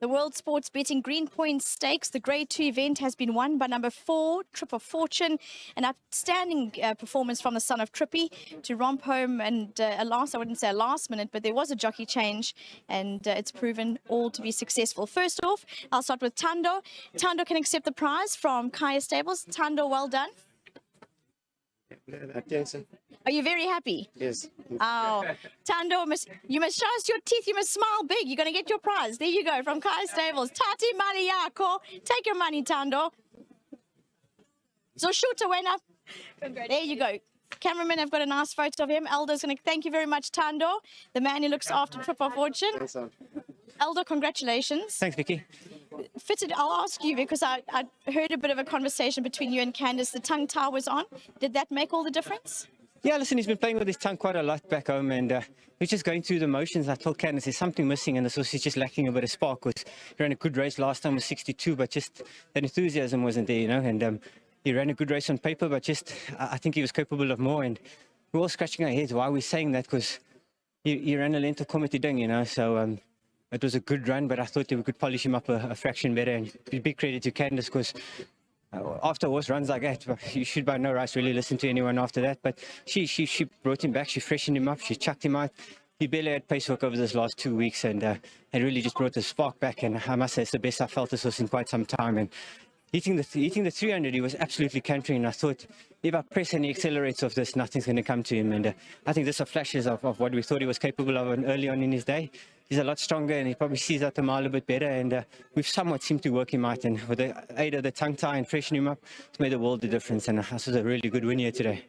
The World Sports Betting Green Point Stakes, the Grade 2 event, has been won by number 4, Trip of Fortune. An outstanding performance from the son of Trippy to romp home, and I wouldn't say a last minute, but there was a jockey change, and it's proven all to be successful. First off, I'll start with Tando. Tando can accept the prize from Kaya Stables. Tando, well done. Are you very happy? Yes. Oh, Tando, you must show us your teeth. You must smile big. You're going to get your prize. There you go, from Kaya Stables. Tati mali yako. Take your money, Tando. So shoot away now. There you go. Cameramen have got a nice photo of him. Elder's going to thank you very much, Tando, the man who looks after Trip of Fortune. Thanks, Elder, congratulations. Thanks, Vicky. Fitted, I'll ask you, because I heard a bit of a conversation between you and Candice. The tongue tie was on. Did that make all the difference? Yeah, listen, he's been playing with his tongue quite a lot back home, and he's just going through the motions. I told Candice there's something missing, and this was just lacking a bit of spark. He ran a good race last time with 62, but just that enthusiasm wasn't there, you know, and he ran a good race on paper, but just I think he was capable of more, and we're all scratching our heads. Why are we saying that? Because he ran a length of committee ding, you know, so it was a good run, but I thought that we could polish him up a fraction better, and big credit to Candice, because after horse runs like that, you should by no rights really listen to anyone after that, but she brought him back, she freshened him up, she chucked him out. He barely had pacework over this last 2 weeks, and it really just brought the spark back, and I must say it's the best I felt this was in quite some time. And hitting the 300, he was absolutely cantering, and I thought if I press any accelerates of this, nothing's going to come to him, and I think this are flashes of what we thought he was capable of early on in his day. He's a lot stronger, and he probably sees out the mile a bit better, and we've somewhat seemed to work him out, and with the aid of the tongue tie and freshen him up, it's made a world of difference, and this was a really good win here today.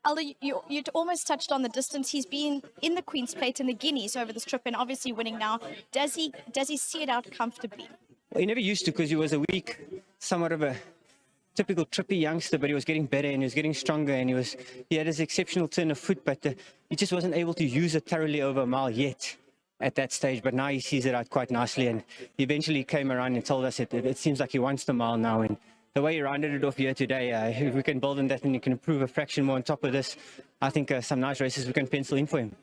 Elder, you almost touched on the distance. He's been in the Queen's Plate and the Guineas over this trip, and obviously winning now. Does he see it out comfortably? Well, he never used to, because he was a weak, somewhat of a typical trippy youngster, but he was getting better and he was getting stronger, and he had his exceptional turn of foot, but he just wasn't able to use it thoroughly over a mile yet at that stage. But now he sees it out quite nicely, and he eventually came around and told us it seems like he wants the mile now, and the way he rounded it off here today, if we can build on that and he can improve a fraction more on top of this, I think some nice races we can pencil in for him.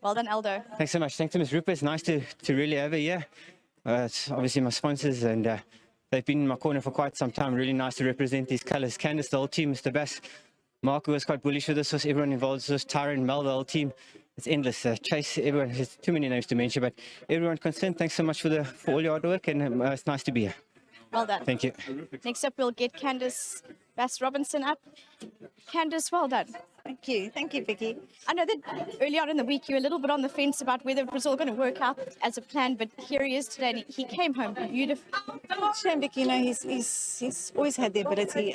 Well done, Eldo. Thanks so much. Thanks to Ms. Rupert. It's nice to really have her here. It's obviously my sponsors, and they've been in my corner for quite some time. Really nice to represent these colours. Candice, the whole team, Mr. Bass, Mark, who was quite bullish with this, was everyone involved. This was Tyron, Mel, the whole team. It's endless. Chase, everyone. There's too many names to mention, but everyone concerned, thanks so much for all your hard work, and it's nice to be here. Well done. Thank you. Next up, we'll get Candice Bass Robinson up. Candice, well done. Thank you. Thank you, Vicky. I know that early on in the week you were a little bit on the fence about whether it was all going to work out as a plan, but here he is today, and he came home beautiful. Shame, Vicky. You know, he's always had the ability.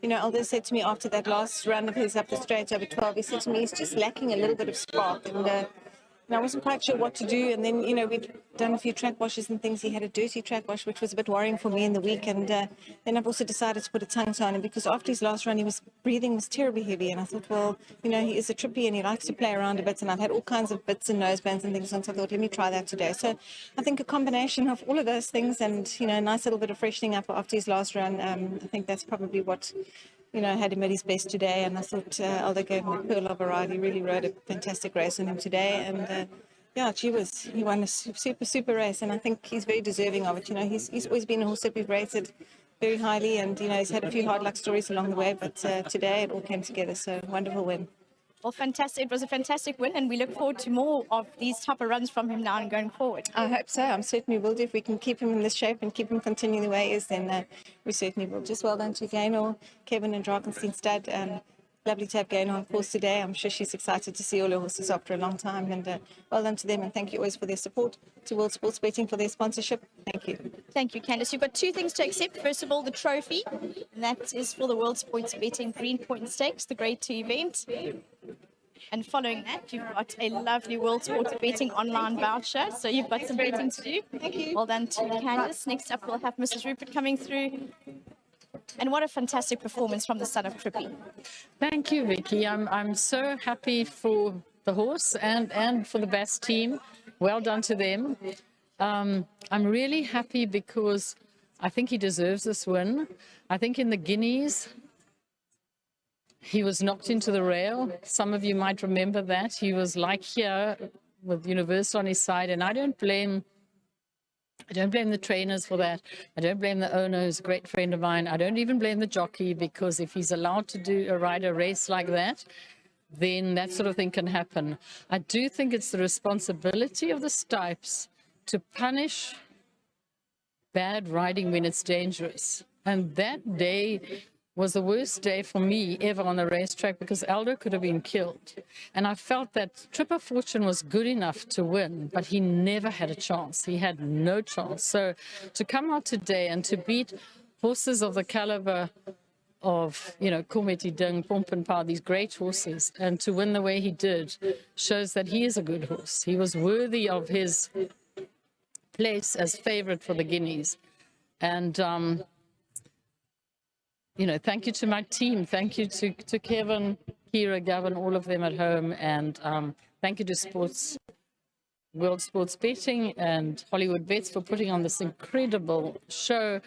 You know, Aldo said to me after that last run of his up the straight over 12, he said to me, he's just lacking a little bit of spark, and I wasn't quite sure what to do. And then, you know, we'd done a few track washes and things. He had a dirty track wash, which was a bit worrying for me in the week. And then I've also decided to put a tongue tie on him, because after his last run, breathing was terribly heavy. And I thought, well, you know, he is a trippy and he likes to play around a bit. And I've had all kinds of bits and nosebands and things on, so I thought, let me try that today. So I think a combination of all of those things and, you know, a nice little bit of freshening up after his last run, I think that's probably what, you know, had him at his best today. And I thought Aldo gave him a pearl of a ride. He really rode a fantastic race on him today. And yeah, he won a super race, and I think he's very deserving of it. You know, he's always been a horse that we've rated very highly, and, you know, he's had a few hard luck stories along the way, but today it all came together, so wonderful win. Well, fantastic. It was a fantastic win, and we look forward to more of these type of runs from him now and going forward. I hope so. I'm certainly will do. If we can keep him in this shape and keep him continuing the way he is, then we certainly will. Just well done to Gaynor, Kevin and Drakenstein Stud. Lovely to have Gaynor on course today. I'm sure she's excited to see all her horses after a long time, and well done to them, and thank you always for their support, to World Sports Betting for their sponsorship. Thank you. Thank you, Candice. You've got two things to accept. First of all, the trophy, and that is for the World Sports Betting Green Point Stakes, the Grade 2 event. And following that, you've got a lovely World Sports Betting online voucher, so you've got some betting to do. Thank you. Well done to Candice. Next up, we'll have Mrs. Rupert coming through. And what a fantastic performance from the son of Trippy. Thank you, Vicky. I'm so happy for the horse and for the best team. Well done to them. I'm really happy because I think he deserves this win. I think in the Guineas, he was knocked into the rail. Some of you might remember that. He was like here with Universal on his side, and I don't blame I don't blame the trainers for that. I don't blame the owner, who's a great friend of mine. I don't even blame the jockey, because if he's allowed to ride a race like that, then that sort of thing can happen. I do think it's the responsibility of the Stipes to punish bad riding when it's dangerous. And that day was the worst day for me ever on the racetrack, because Aldo could have been killed. And I felt that Trip of Fortune was good enough to win, but he never had a chance. He had no chance. So to come out today and to beat horses of the caliber of, you know, Kometi Ding, Pomp and Power, these great horses, and to win the way he did shows that he is a good horse. He was worthy of his place as favorite for the Guineas. And, you know, thank you to my team. Thank you to Kevin, Kira, Gavin, all of them at home. And thank you to World Sports Betting and Hollywoodbets for putting on this incredible show.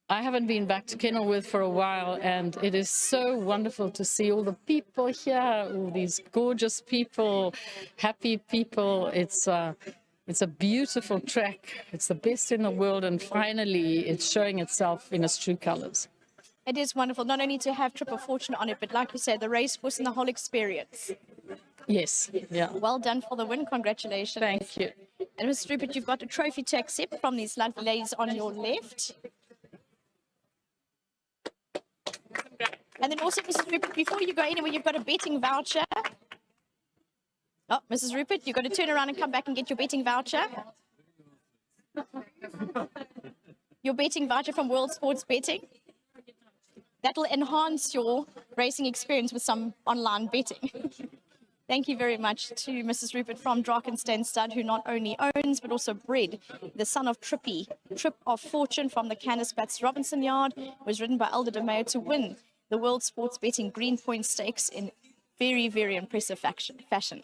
I haven't been back to Kenilworth for a while, and it is so wonderful to see all the people here, all these gorgeous people, happy people. It's a beautiful track. It's the best in the world, and finally it's showing itself in its true colors. It is wonderful, not only to have Trip of Fortune on it, but like you said, the racehorse and the whole experience. Yes, yeah. Well done for the win. Congratulations. Thank you. And Mr. Rupert, you've got a trophy to accept from these lovely ladies on your left. And then also, Mrs. Rupert, before you go anywhere, you've got a betting voucher. Oh, Mrs. Rupert, you've got to turn around and come back and get your betting voucher. Your betting voucher from World Sports Betting. That will enhance your racing experience with some online betting. Thank you very much to Mrs. Rupert from Drakensberg Stud, who not only owns but also bred the son of Trippy, Trip of Fortune from the Canis Robinson Yard, was ridden by Elder de Mayo to win the World Sports Betting Green Point Stakes in very, very impressive fashion.